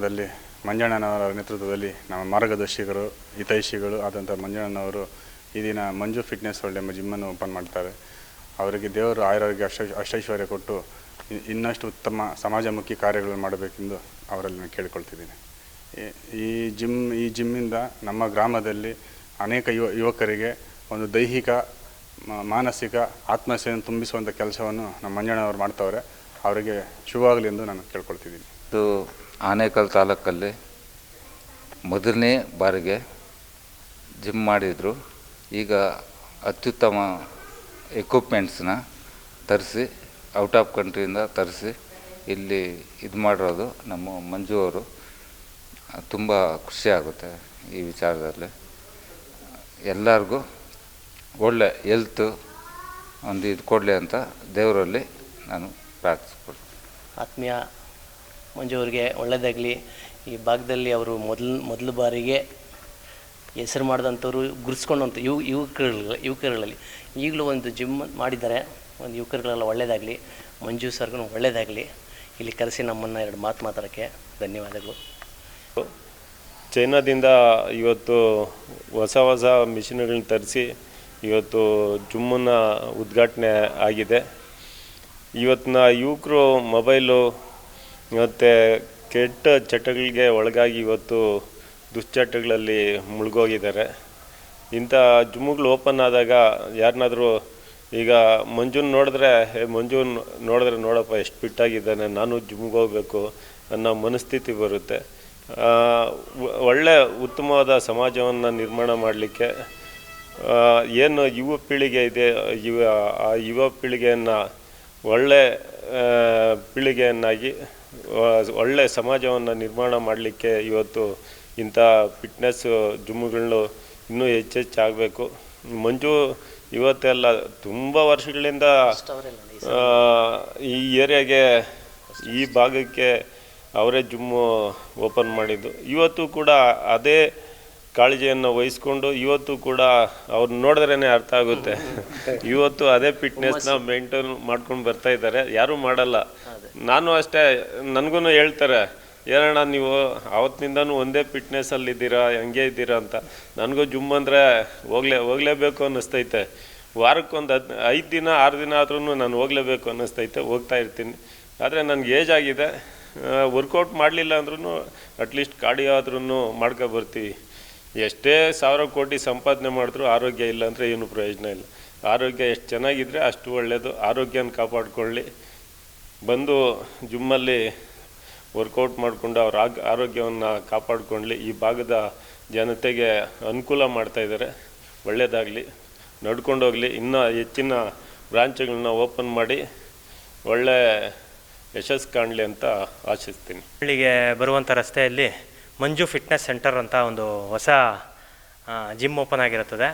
ಗ್ರಾಮದಲ್ಲಿ ಮಂಜಣ್ಣನವರ ನೇತೃತ್ವದಲ್ಲಿ ನಮ್ಮ ಮಾರ್ಗದರ್ಶಿಗಳು ಹಿತೈಷಿಗಳು ಆದಂಥ ಮಂಜಣ್ಣನವರು ಈ ದಿನ ಮಂಜು ಫಿಟ್ನೆಸ್ ವರ್ಲ್ಡ್ ಎಂಬ ಜಿಮ್ಮನ್ನು ಓಪನ್ ಮಾಡ್ತಾರೆ. ಅವರಿಗೆ ದೇವರು ಆಯುರಾರೋಗ್ಯ ಅಷ್ಟೈಶ್ವರ್ಯ ಕೊಟ್ಟು ಇನ್ನಷ್ಟು ಉತ್ತಮ ಸಮಾಜಮುಖಿ ಕಾರ್ಯಗಳನ್ನು ಮಾಡಬೇಕೆಂದು ಅವರಲ್ಲಿ ನಾನು ಕೇಳಿಕೊಳ್ತಿದ್ದೀನಿ. ಈ ಜಿಮ್ಮಿಂದ ನಮ್ಮ ಗ್ರಾಮದಲ್ಲಿ ಅನೇಕ ಯುವಕರಿಗೆ ಒಂದು ದೈಹಿಕ ಮಾನಸಿಕ ಆತ್ಮಹತ್ಯೆಯನ್ನು ತುಂಬಿಸುವಂಥ ಕೆಲಸವನ್ನು ನಮ್ಮ ಮಂಜಣ್ಣವರು ಮಾಡ್ತಾವ್ರೆ. ಅವರಿಗೆ ಶುಭವಾಗಲಿ ಎಂದು ನಾನು ಕೇಳ್ಕೊಳ್ತಿದ್ದೀನಿ. ಇದು ಆನೇಕಲ್ ತಾಲೂಕಲ್ಲಿ ಮೊದಲನೇ ಬಾರಿಗೆ ಜಿಮ್ ಮಾಡಿದರು. ಈಗ ಅತ್ಯುತ್ತಮ ಎಕ್ವಿಪ್ಮೆಂಟ್ಸ್ನ ತರಿಸಿ ಔಟ್ ಆಫ್ ಕಂಟ್ರಿಯಿಂದ ತರಿಸಿ ಇಲ್ಲಿ ಇದು ಮಾಡಿರೋದು ನಮ್ಮ ಮಂಜು ಅವರು. ತುಂಬ ಖುಷಿಯಾಗುತ್ತೆ ಈ ವಿಚಾರದಲ್ಲಿ. ಎಲ್ಲರಿಗೂ ಒಳ್ಳೆ ಹೆಲ್ತು ಒಂದು ಇದು ಕೊಡಲಿ ಅಂತ ದೇವರಲ್ಲಿ ನಾನು ಪ್ರಾರ್ಥಿಸ್ಕೊಳ್ತೀನಿ. ಆತ್ಮೀಯ ಮಂಜು ಅವರಿಗೆ ಒಳ್ಳೆಯದಾಗಲಿ. ಈ ಭಾಗದಲ್ಲಿ ಅವರು ಮೊದಲು ಬಾರಿಗೆ ಹೆಸರು ಮಾಡಿದಂಥವ್ರು ಗುರುಸ್ಕೊಂಡಂಥ ಯುವಕರುಗಳಲ್ಲಿ ಈಗಲೂ ಒಂದು ಜಿಮ್ ಮಾಡಿದ್ದಾರೆ. ಒಂದು ಯುವಕರುಗಳೆಲ್ಲ ಒಳ್ಳೆಯದಾಗಲಿ. ಮಂಜು ಸರ್ಗೂ ಒಳ್ಳೆಯದಾಗಲಿ. ಇಲ್ಲಿ ಕರೆಸಿ ನಮ್ಮನ್ನು 2 ಮಾತು ಮಾತಾಡೋಕ್ಕೆ ಧನ್ಯವಾದಗಳು. ಚೈನಾದಿಂದ ಇವತ್ತು ಹೊಸ ಮಿಷಿನ್ಗಳನ್ನ ತರಿಸಿ ಇವತ್ತು ಜಿಮ್ಮನ್ನು ಉದ್ಘಾಟನೆ ಆಗಿದೆ. ಇವತ್ತಿನ ಯುವಕರು ಮೊಬೈಲು ಮತ್ತು ಕೆಟ್ಟ ಚಟಗಳಿಗೆ ಒಳಗಾಗಿ ಇವತ್ತು ದುಶ್ಚಟಗಳಲ್ಲಿ ಮುಳುಗೋಗಿದ್ದಾರೆ. ಇಂಥ ಜಿಮ್ಗಳು ಓಪನ್ ಆದಾಗ ಯಾರನ್ನಾದರೂ ಈಗ ಮಂಜುನ ನೋಡಿದ್ರೆ ನೋಡಪ್ಪ ಎಷ್ಟು ಫಿಟ್ಟಾಗಿದ್ದಾನೆ, ನಾನು ಜಿಮ್ಗೆ ಹೋಗಬೇಕು ಅನ್ನೋ ಮನಸ್ಥಿತಿ ಬರುತ್ತೆ. ಒಳ್ಳೆ ಉತ್ತಮವಾದ ಸಮಾಜವನ್ನು ನಿರ್ಮಾಣ ಮಾಡಲಿಕ್ಕೆ ಏನು ಯುವ ಪೀಳಿಗೆ ಇದೆ, ಆ ಯುವ ಪೀಳಿಗೆಯನ್ನು ಒಳ್ಳೆ ಪೀಳಿಗೆಯನ್ನಾಗಿ ಒಳ್ಳೆ ಸಮಾಜವನ್ನು ನಿರ್ಮಾಣ ಮಾಡಲಿಕ್ಕೆ ಇವತ್ತು ಇಂಥ ಫಿಟ್ನೆಸ್ ಜಿಮ್ಗಳು ಇನ್ನೂ ಹೆಚ್ಚಾಗಬೇಕು. ಮಂಜು ಇವತ್ತೆಲ್ಲ ತುಂಬ ವರ್ಷಗಳಿಂದ ಈ ಏರಿಯಾಗೆ ಈ ಭಾಗಕ್ಕೆ ಅವರೇ ಜಿಮ್ಮು ಓಪನ್ ಮಾಡಿದ್ದು. ಇವತ್ತು ಕೂಡ ಅದೇ ಕಾಳಜಿಯನ್ನು ವಹಿಸ್ಕೊಂಡು ಇವತ್ತು ಕೂಡ ಅವ್ರು ನೋಡಿದ್ರೇ ಅರ್ಥ ಆಗುತ್ತೆ. ಇವತ್ತು ಅದೇ ಫಿಟ್ನೆಸ್ನ ಮೇಂಟೈನ್ ಮಾಡ್ಕೊಂಡು ಬರ್ತಾ ಇದ್ದಾರೆ. ಯಾರೂ ಮಾಡಲ್ಲ. ನಾನು ಅಷ್ಟೇ, ನನಗೂ ಹೇಳ್ತಾರೆ ಏನಣ್ಣ ನೀವು ಆವತ್ತಿನಿಂದನೂ ಒಂದೇ ಫಿಟ್ನೆಸ್ಸಲ್ಲಿದ್ದೀರಾ, ಹೆಂಗೆ ಇದ್ದೀರಾ ಅಂತ. ನನಗೂ ಜಿಮ್ ಅಂದರೆ ಹೋಗಲೇಬೇಕು ಅನ್ನಿಸ್ತೈತೆ. ವಾರಕ್ಕೊಂದು 5 ದಿನ 6 ದಿನ ಆದ್ರೂ ನಾನು ಹೋಗಲೇಬೇಕು ಅನ್ನಿಸ್ತೈತೆ. ಹೋಗ್ತಾ ಇರ್ತೀನಿ. ಆದರೆ ನನಗೆ ಏಜ್ ಆಗಿದೆ. ವರ್ಕೌಟ್ ಮಾಡಲಿಲ್ಲ ಅಂದ್ರೂ ಅಟ್ಲೀಸ್ಟ್ ಕಾರ್ಡಿಯೋ ಆದ್ರೂ ಮಾಡ್ಕೊಬರ್ತೀವಿ. ಎಷ್ಟೇ 1000 ಕೋಟಿ ಸಂಪಾದನೆ ಮಾಡಿದ್ರೂ ಆರೋಗ್ಯ ಇಲ್ಲ ಅಂದರೆ ಏನು ಪ್ರಯೋಜನ ಇಲ್ಲ. ಆರೋಗ್ಯ ಎಷ್ಟು ಚೆನ್ನಾಗಿದ್ದರೆ ಅಷ್ಟು ಒಳ್ಳೆಯದು. ಆರೋಗ್ಯನ ಕಾಪಾಡಿಕೊಳ್ಳಿ. ಬಂದು ಜಿಮ್ಮಲ್ಲಿ ವರ್ಕೌಟ್ ಮಾಡಿಕೊಂಡು ಅವ್ರ ಆರೋಗ್ಯವನ್ನು ಕಾಪಾಡಿಕೊಳ್ಳಿ. ಈ ಭಾಗದ ಜನತೆಗೆ ಅನುಕೂಲ ಮಾಡ್ತಾಯಿದ್ದಾರೆ. ಒಳ್ಳೆಯದಾಗಲಿ, ನಡ್ಕೊಂಡು ಹೋಗಲಿ. ಇನ್ನೂ ಹೆಚ್ಚಿನ ಬ್ರಾಂಚ್ಗಳನ್ನ ಓಪನ್ ಮಾಡಿ ಒಳ್ಳೆ ಯಶಸ್ಸು ಕಾಣಲಿ ಅಂತ ಆಶಿಸ್ತೀನಿ. ಇಲ್ಲಿಗೆ ಬರುವಂಥ ರಸ್ತೆಯಲ್ಲಿ ಮಂಜು ಫಿಟ್ನೆಸ್ ಸೆಂಟರ್ ಅಂತ ಒಂದು ಹೊಸ ಜಿಮ್ ಓಪನ್ ಆಗಿರುತ್ತದೆ.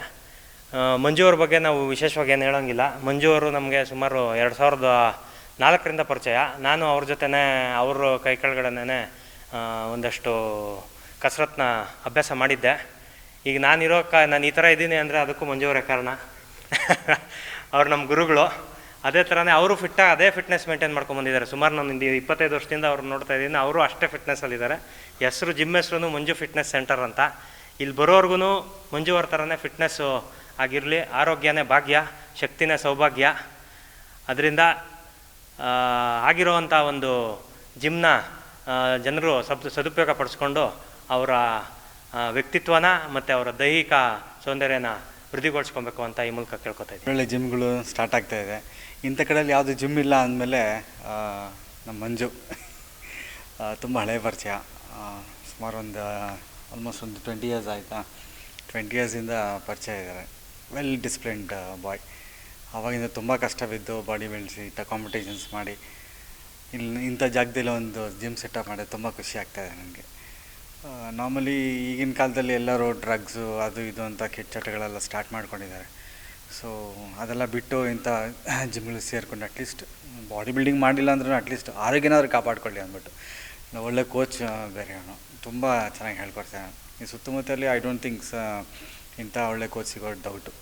ಮಂಜು ಅವ್ರ ಬಗ್ಗೆ ನಾವು ವಿಶೇಷವಾಗಿ ಏನು ಹೇಳೋಂಗಿಲ್ಲ. ಮಂಜು ಅವರು ನಮಗೆ ಸುಮಾರು 2004ರಿಂದ ಪರಿಚಯ. ನಾನು ಅವ್ರ ಜೊತೆನೇ ಅವ್ರ ಕೈ ಕೆಳಗಡೆನೇ ಒಂದಷ್ಟು ಕಸರತ್ನ ಅಭ್ಯಾಸ ಮಾಡಿದ್ದೆ. ಈಗ ನಾನು ಈ ಥರ ಇದ್ದೀನಿ ಅಂದರೆ ಅದಕ್ಕೂ ಮಂಜು ಅವರೇ ಕಾರಣ. ಅವ್ರು ನಮ್ಮ ಗುರುಗಳು. ಅದೇ ಥರನೇ ಅವರು ಅದೇ ಫಿಟ್ನೆಸ್ ಮೇಂಟೈನ್ ಮಾಡ್ಕೊಂಬಂದಿದ್ದಾರೆ. ಸುಮಾರು ನಾನು 25 ವರ್ಷದಿಂದ ಅವ್ರು ನೋಡ್ತಾ ಇದ್ದೀನಿ. ಅವರು ಅಷ್ಟೇ ಫಿಟ್ನೆಸ್ಸಲ್ಲಿದ್ದಾರೆ. ಹೆಸರು ಜಿಮ್ ಹೆಸರು ಮಂಜು ಫಿಟ್ನೆಸ್ ಸೆಂಟರ್ ಅಂತ. ಇಲ್ಲಿ ಬರೋರ್ಗು ಮಂಜು ಅವ್ರ ಥರನೇ ಫಿಟ್ನೆಸ್ಸು ಆಗಿರಲಿ. ಆರೋಗ್ಯನೇ ಭಾಗ್ಯ, ಶಕ್ತಿನೇ ಸೌಭಾಗ್ಯ. ಅದರಿಂದ ಆಗಿರೋವಂಥ ಒಂದು ಜಿಮ್ನ ಜನರು ಸದುಪಯೋಗ ಪಡಿಸ್ಕೊಂಡು ಅವರ ವ್ಯಕ್ತಿತ್ವನ ಮತ್ತು ಅವರ ದೈಹಿಕ ಸೌಂದರ್ಯನ ವೃದ್ಧಿಗೊಳಿಸ್ಕೊಬೇಕು ಅಂತ ಈ ಮೂಲಕ ಕೇಳ್ಕೊತಾ ಇದ್ದೀನಿ. ಒಳ್ಳೆ ಜಿಮ್ಗಳು ಸ್ಟಾರ್ಟ್ ಆಗ್ತಾಯಿದೆ. ಇಂಥ ಕಡೆಯಲ್ಲಿ ಯಾವುದು ಜಿಮ್ ಇಲ್ಲ ಅಂದಮೇಲೆ ನಮ್ಮ ಮಂಜು ತುಂಬ ಹಳೆಯ ಪರಿಚಯ. ಸುಮಾರು ಆಲ್ಮೋಸ್ಟ್ ಒಂದು 20 ಇಯರ್ಸ್ ಆಯಿತಾ. 20 ಇಯರ್ಸಿಂದ ಪರಿಚಯ ಇದ್ದಾರೆ. ವೆಲ್ ಡಿಸಿಪ್ಲಿನ್ಡ್ ಬಾಯ್. ಆವಾಗಿಂದ ತುಂಬ ಕಷ್ಟ ಬಿದ್ದು ಬಾಡಿ ಬೆಳೆಸಿ ಕಾಂಪಿಟೇಷನ್ಸ್ ಮಾಡಿ ಇಂಥ ಜಾಗದಲ್ಲಿ ಒಂದು ಜಿಮ್ ಸೆಟಪ್ ಮಾಡಿದ್ರೆ ತುಂಬ ಖುಷಿ ಆಗ್ತಾಯಿದೆ ನನಗೆ. ನಾರ್ಮಲಿ ಈಗಿನ ಕಾಲದಲ್ಲಿ ಎಲ್ಲರೂ ಡ್ರಗ್ಸು ಅದು ಇದು ಅಂತ ಕೆಟ್ಟ ಚಟಗಳೆಲ್ಲ ಸ್ಟಾರ್ಟ್ ಮಾಡ್ಕೊಂಡಿದ್ದಾರೆ. ಸೊ ಅದೆಲ್ಲ ಬಿಟ್ಟು ಇಂಥ ಜಿಮ್ಗಳು ಸೇರಿಕೊಂಡು ಅಟ್ಲೀಸ್ಟ್ ಬಾಡಿ ಬಿಲ್ಡಿಂಗ್ ಮಾಡಿಲ್ಲ ಅಂದ್ರೂ ಅಟ್ಲೀಸ್ಟ್ ಆರೋಗ್ಯನಾದ್ರೂ ಕಾಪಾಡ್ಕೊಳ್ಳಿ ಅಂದ್ಬಿಟ್ಟು ಒಳ್ಳೆ ಕೋಚ್ ಬೇರೆ ಅವನು ತುಂಬ ಚೆನ್ನಾಗಿ ಹೇಳ್ಕೊಡ್ತಾನೆ. ಈ ಸುತ್ತಮುತ್ತಲಿ ಐ ಡೋಂಟ್ ಥಿಂಕ್ಸ್ ಇಂಥ ಒಳ್ಳೆ ಕೋಚ್ ಸಿಗೋದು ಡೌಟು.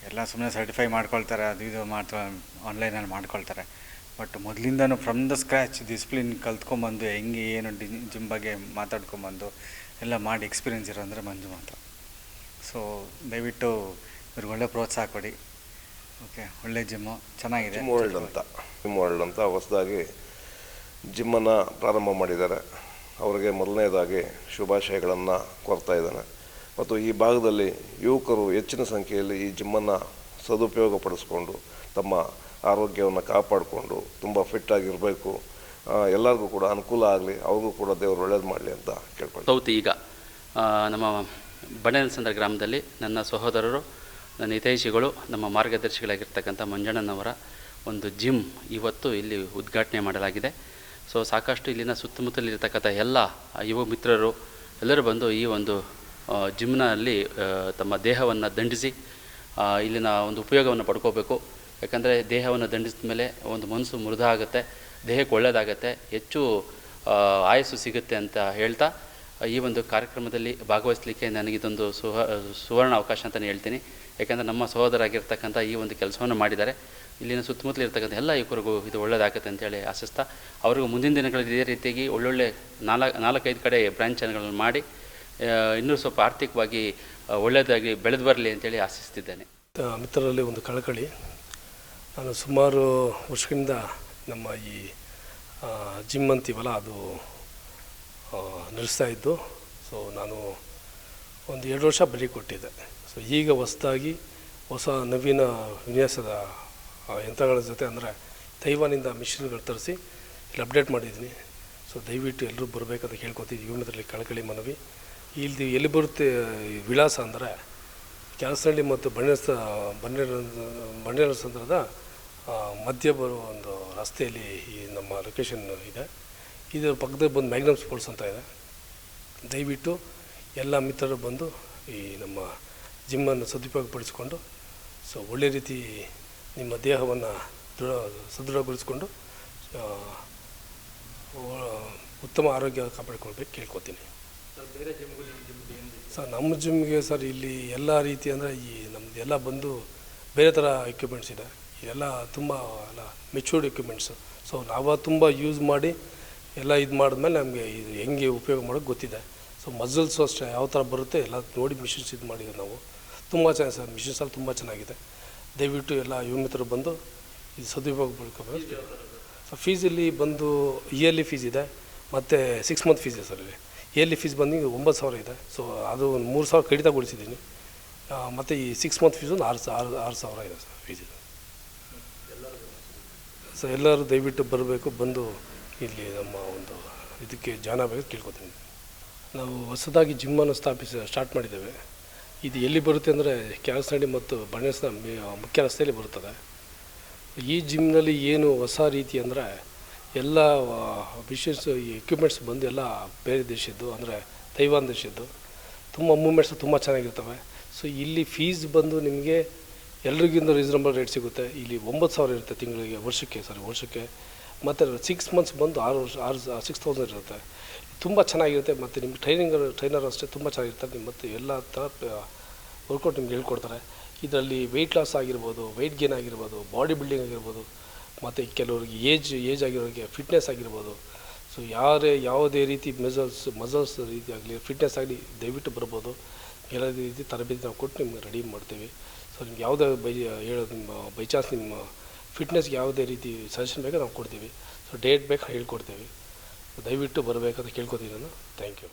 ಎಲ್ಲ ಸುಮ್ಮನೆ ಸರ್ಟಿಫೈ ಮಾಡ್ಕೊಳ್ತಾರೆ, ಅದು ಇದು ಮಾಡ್ತಾರೆ, ಆನ್ಲೈನಲ್ಲಿ ಮಾಡ್ಕೊಳ್ತಾರೆ. ಬಟ್ ಮೊದಲಿಂದನೂ ಫ್ರಮ್ ದ ಸ್ಕ್ರ್ಯಾಚ್ ಡಿಸಿಪ್ಲಿನ್ ಕಲ್ತ್ಕೊಂಬಂದು ಹೆಂಗೆ ಏನು ಜಿಮ್ ಬಗ್ಗೆ ಮಾತಾಡ್ಕೊಂಬಂದು ಎಲ್ಲ ಮಾಡಿ ಎಕ್ಸ್ಪೀರಿಯೆನ್ಸ್ ಇರೋ ಅಂದರೆ ಮಂಜು ಮಾತ್ರ. ಸೊ ದಯವಿಟ್ಟು ಇವ್ರಿಗೆ ಒಳ್ಳೆ ಪ್ರೋತ್ಸಾಹ ಕೊಡಿ. ಓಕೆ, ಒಳ್ಳೆ ಜಿಮ್ಮು ಚೆನ್ನಾಗಿದೆ. ಜಿಮ್ ವರ್ಲ್ಡ್ ಅಂತ ಹೊಸದಾಗಿ ಜಿಮ್ಮನ್ನು ಪ್ರಾರಂಭ ಮಾಡಿದ್ದಾರೆ. ಅವರಿಗೆ ಮೊದಲನೇದಾಗಿ ಶುಭಾಶಯಗಳನ್ನು ಕೋರ್ತಾ ಇದ್ದಾನೆ. ಮತ್ತು ಈ ಭಾಗದಲ್ಲಿ ಯುವಕರು ಹೆಚ್ಚಿನ ಸಂಖ್ಯೆಯಲ್ಲಿ ಈ ಜಿಮ್ಮನ್ನು ಸದುಪಯೋಗಪಡಿಸ್ಕೊಂಡು ತಮ್ಮ ಆರೋಗ್ಯವನ್ನು ಕಾಪಾಡಿಕೊಂಡು ತುಂಬ ಫಿಟ್ಟಾಗಿರಬೇಕು. ಎಲ್ಲರಿಗೂ ಕೂಡ ಅನುಕೂಲ ಆಗಲಿ, ಅವ್ರಿಗೂ ಕೂಡ ದೇವರು ಒಳ್ಳೇದು ಮಾಡಲಿ ಅಂತ ಕೇಳ್ಕೊಂಡು ಸೌತಿ ಈಗ ನಮ್ಮ ಬಂಡೆನಸಂದ್ರ ಗ್ರಾಮದಲ್ಲಿ ನನ್ನ ಸಹೋದರರು, ನನ್ನ ಹಿತೈಷಿಗಳು, ನಮ್ಮ ಮಾರ್ಗದರ್ಶಿಗಳಾಗಿರ್ತಕ್ಕಂಥ ಮಂಜಣ್ಣನವರ ಒಂದು ಜಿಮ್ ಇವತ್ತು ಇಲ್ಲಿ ಉದ್ಘಾಟನೆ ಮಾಡಲಾಗಿದೆ. ಸೊ ಸಾಕಷ್ಟು ಇಲ್ಲಿನ ಸುತ್ತಮುತ್ತಲಿರ್ತಕ್ಕಂಥ ಎಲ್ಲ ಯುವ ಮಿತ್ರರು ಎಲ್ಲರೂ ಬಂದು ಈ ಒಂದು ಜಿಮ್ನಲ್ಲಿ ತಮ್ಮ ದೇಹವನ್ನು ದಂಡಿಸಿ ಇಲ್ಲಿನ ಒಂದು ಉಪಯೋಗವನ್ನು ಪಡ್ಕೋಬೇಕು. ಯಾಕಂದರೆ ದೇಹವನ್ನು ದಂಡಿಸಿದ ಮೇಲೆ ಒಂದು ಮನಸ್ಸು ಮೃದು ಆಗುತ್ತೆ, ದೇಹಕ್ಕೆ ಒಳ್ಳೆಯದಾಗತ್ತೆ, ಹೆಚ್ಚು ಆಯಸ್ಸು ಸಿಗುತ್ತೆ ಅಂತ ಹೇಳ್ತಾ ಈ ಒಂದು ಕಾರ್ಯಕ್ರಮದಲ್ಲಿ ಭಾಗವಹಿಸಲಿಕ್ಕೆ ನನಗಿದೊಂದು ಸುವರ್ಣ ಅವಕಾಶ ಅಂತಲೇ ಹೇಳ್ತೀನಿ. ಯಾಕೆಂದರೆ ನಮ್ಮ ಸಹೋದರಾಗಿರ್ತಕ್ಕಂಥ ಈ ಒಂದು ಕೆಲಸವನ್ನು ಮಾಡಿದ್ದಾರೆ. ಇಲ್ಲಿನ ಸುತ್ತಮುತ್ತಲಿರ್ತಕ್ಕಂಥ ಎಲ್ಲ ಯುವಕರಿಗೂ ಇದು ಒಳ್ಳೆಯದಾಗುತ್ತೆ ಅಂತೇಳಿ ಆಶಿಸ್ತಾ ಅವರಿಗೂ ಮುಂದಿನ ದಿನಗಳಲ್ಲಿ ಇದೇ ರೀತಿಯಾಗಿ ಒಳ್ಳೊಳ್ಳೆ 4-5 ಕಡೆ ಬ್ರ್ಯಾಂಚ್ಗಳನ್ನು ಮಾಡಿ ಇನ್ನೂ ಸ್ವಲ್ಪ ಆರ್ಥಿಕವಾಗಿ ಒಳ್ಳೆಯದಾಗಿ ಬೆಳೆದು ಬರಲಿ ಅಂತೇಳಿ ಆಶಿಸ್ತಿದ್ದೇನೆ. ಮಿತ್ರರಲ್ಲಿ ಒಂದು ಕಳಕಳಿ. ನಾನು ಸುಮಾರು ವರ್ಷಗಳಿಂದ ನಮ್ಮ ಈ ಜಿಮ್ ಅಂತೀವಲ್ಲ ಅದು ನಡೆಸ್ತಾ ಇದ್ದು. ಸೊ ನಾನು ಒಂದು 2 ವರ್ಷ ಬಲಿ ಕೊಟ್ಟಿದ್ದೆ. ಸೊ ಈಗ ಹೊಸ ನವೀನ ವಿನ್ಯಾಸದ ಯಂತ್ರಗಳ ಜೊತೆ ಅಂದರೆ ತೈವಾನಿಂದ ಮಿಷಿನ್ಗಳು ತರಿಸಿ ಇಲ್ಲಿ ಅಪ್ಡೇಟ್ ಮಾಡಿದ್ದೀನಿ. ಸೊ ದಯವಿಟ್ಟು ಎಲ್ಲರೂ ಬರಬೇಕಂತ ಕೇಳ್ಕೊತೀವಿ. ಯುವಮಿತ್ರರಲ್ಲಿ ಕಳಕಳಿ ಮನವಿ. ಇಲ್ಲಿ ಎಲ್ಲಿ ಬರುತ್ತೆ ವಿಳಾಸ ಅಂದರೆ ಕ್ಯಾಲ್ಸನಹಳ್ಳಿ ಮತ್ತು ಬಂಡೇನಸಂದ್ರದ ಮಧ್ಯ ಬರುವ ಒಂದು ರಸ್ತೆಯಲ್ಲಿ ಈ ನಮ್ಮ ಲೊಕೇಶನ್ ಇದೆ. ಇದರ ಪಕ್ಕದಲ್ಲಿ ಬಂದು ಮ್ಯಾಗ್ನಮ್ ಸ್ಪೋರ್ಟ್ಸ್ ಅಂತ ಇದೆ. ದಯವಿಟ್ಟು ಎಲ್ಲ ಮಿತ್ರರು ಬಂದು ಈ ನಮ್ಮ ಜಿಮ್ಮನ್ನು ಸದುಪಯೋಗಪಡಿಸಿಕೊಂಡು ಸೊ ಒಳ್ಳೆ ರೀತಿ ನಿಮ್ಮ ದೇಹವನ್ನು ಸದೃಢಗೊಳಿಸ್ಕೊಂಡು ಉತ್ತಮ ಆರೋಗ್ಯ ಕಾಪಾಡಿಕೊಳ್ಬೇಕು ಕೇಳ್ಕೊತೀನಿ. ಸರ್ ನಮ್ಮ ಜಿಮ್ಗೆ ಸರ್ ಇಲ್ಲಿ ಎಲ್ಲ ರೀತಿ ಅಂದರೆ ಈ ನಮ್ಮದು ಎಲ್ಲ ಬಂದು ಬೇರೆ ಥರ ಎಕ್ವಿಪ್ಮೆಂಟ್ಸ್ ಇದೆ. ಇದೆಲ್ಲ ತುಂಬ ಎಲ್ಲ ಮೆಚೂರ್ಡ್ ಎಕ್ವಿಪ್ಮೆಂಟ್ಸು. ಸೊ ನಾವು ತುಂಬ ಯೂಸ್ ಮಾಡಿ ಎಲ್ಲ ಇದು ಮಾಡಿದ್ಮೇಲೆ ನಮಗೆ ಇದು ಹೆಂಗೆ ಉಪಯೋಗ ಮಾಡೋಕ್ಕೆ ಗೊತ್ತಿದೆ. ಸೊ ಮಸಲ್ಸು ಅಷ್ಟೇ ಯಾವ ಥರ ಬರುತ್ತೆ ಎಲ್ಲ ನೋಡಿ ಮಿಷಿನ್ಸ್ ಇದು ಮಾಡಿದ್ದೀವಿ ನಾವು. ತುಂಬ ಚೆನ್ನಾಗಿದೆ ಸರ್, ಮಿಷಿನ್ಸ್ ಎಲ್ಲ ತುಂಬ ಚೆನ್ನಾಗಿದೆ. ದಯವಿಟ್ಟು ಎಲ್ಲ ಯುವ ಮಿತ್ರರು ಬಂದು ಇದು ಸದುಪಯೋಗ ಪಡ್ಕೋಬೇಕು. ಸೊ ಫೀಸಲ್ಲಿ ಬಂದು ಇಯರ್ಲಿ ಫೀಸ್ ಇದೆ ಮತ್ತು 6 ಮಂತ್ ಫೀಸ್ ಇದೆ ಸರ್. ಇಲ್ಲಿ ಇಯರ್ಲಿ ಫೀಸ್ ಬಂದು 9,000 ಇದೆ. ಸೊ ಅದು ಒಂದು 3,000 ಕಡಿತಗೊಳಿಸಿದ್ದೀನಿ. ಮತ್ತು ಈ 6 ಮಂತ್ ಫೀಸು 6,000 ಇದೆ ಸರ್ ಫೀಸ್ ಇದೆ. ಸೊ ಎಲ್ಲರೂ ದಯವಿಟ್ಟು ಬರಬೇಕು, ಬಂದು ಇಲ್ಲಿ ನಮ್ಮ ಒಂದು ಇದಕ್ಕೆ ಜಾಯ್ನ್ ಆಗಬೇಕು ಕೇಳ್ಕೊತೀನಿ. ನಾವು ಹೊಸದಾಗಿ ಜಿಮ್ಮನ್ನು ಸ್ಟಾರ್ಟ್ ಮಾಡಿದ್ದೇವೆ. ಇದು ಎಲ್ಲಿ ಬರುತ್ತೆ ಅಂದರೆ ಕ್ಯಾಲ್ಸನಹಳ್ಳಿ ಮತ್ತು ಬಂಡೇನಸಂದ್ರ ಮುಖ್ಯ ರಸ್ತೆಯಲ್ಲಿ ಬರುತ್ತದೆ. ಈ ಜಿಮ್ನಲ್ಲಿ ಏನು ಹೊಸ ರೀತಿ ಅಂದರೆ ಎಲ್ಲ ವಿಶೇಷ ಎಕ್ವಿಪ್ಮೆಂಟ್ಸ್ ಬಂದು ಎಲ್ಲ ಬೇರೆ ದೇಶದ್ದು ಅಂದರೆ ತೈವಾನ್ ದೇಶದ್ದು ತುಂಬ ಮೂಮೆಂಟ್ಸ್ ತುಂಬ ಚೆನ್ನಾಗಿರ್ತವೆ. ಸೊ ಇಲ್ಲಿ ಫೀಸ್ ಬಂದು ನಿಮಗೆ ಎಲ್ರಿಗಿಂತ ರೀಸನಬಲ್ ರೇಟ್ ಸಿಗುತ್ತೆ. ಇಲ್ಲಿ 9,000 ಇರುತ್ತೆ ತಿಂಗಳಿಗೆ, ವರ್ಷಕ್ಕೆ. ಮತ್ತು 6 ಮಂತ್ಸ್ ಬಂದು 6,000 ಇರುತ್ತೆ. ತುಂಬ ಚೆನ್ನಾಗಿರುತ್ತೆ. ಮತ್ತು ನಿಮ್ಗೆ ಟ್ರೈನರ್ ಅಷ್ಟೇ ತುಂಬ ಚೆನ್ನಾಗಿರ್ತಾರೆ. ಮತ್ತು ಎಲ್ಲ ಥರ ವರ್ಕೌಟ್ ನಿಮ್ಗೆ ಹೇಳ್ಕೊಡ್ತಾರೆ. ಇದರಲ್ಲಿ ವೆಯ್ಟ್ ಲಾಸ್ ಆಗಿರ್ಬೋದು, ವೆಯ್ಟ್ ಗೇನ್ ಆಗಿರ್ಬೋದು, ಬಾಡಿ ಬಿಲ್ಡಿಂಗ್ ಆಗಿರ್ಬೋದು, ಮತ್ತು ಕೆಲವರಿಗೆ ಏಜ್ ಆಗಿರೋರಿಗೆ ಫಿಟ್ನೆಸ್ ಆಗಿರ್ಬೋದು. ಸೊ ಯಾವುದೇ ರೀತಿ ಮಸಲ್ಸ್ ರೀತಿ ಆಗಲಿ, ಫಿಟ್ನೆಸ್ ಆಗಲಿ ದಯವಿಟ್ಟು ಬರ್ಬೋದು. ಎಲ್ಲ ರೀತಿ ತರಬೇತಿ ನಾವು ಕೊಟ್ಟು ನಿಮ್ಗೆ ರೆಡಿ ಮಾಡ್ತೀವಿ. ಸೊ ನಿಮ್ಗೆ ಯಾವುದೇ ಬೈ ಚಾನ್ಸ್ ನಿಮ್ಮ ಫಿಟ್ನೆಸ್ಗೆ ಯಾವುದೇ ರೀತಿ ಸಜೆಷನ್ ಬೇಕಾದ್ರೆ ನಾವು ಕೊಡ್ತೀವಿ. ಸೊ ಡೇಟ್ ಬೇಕು ಹೇಳ್ಕೊಡ್ತೀವಿ. ದಯವಿಟ್ಟು ಬರಬೇಕಂತ ಕೇಳ್ಕೊತೀನಿ ನಾನು. Thank you.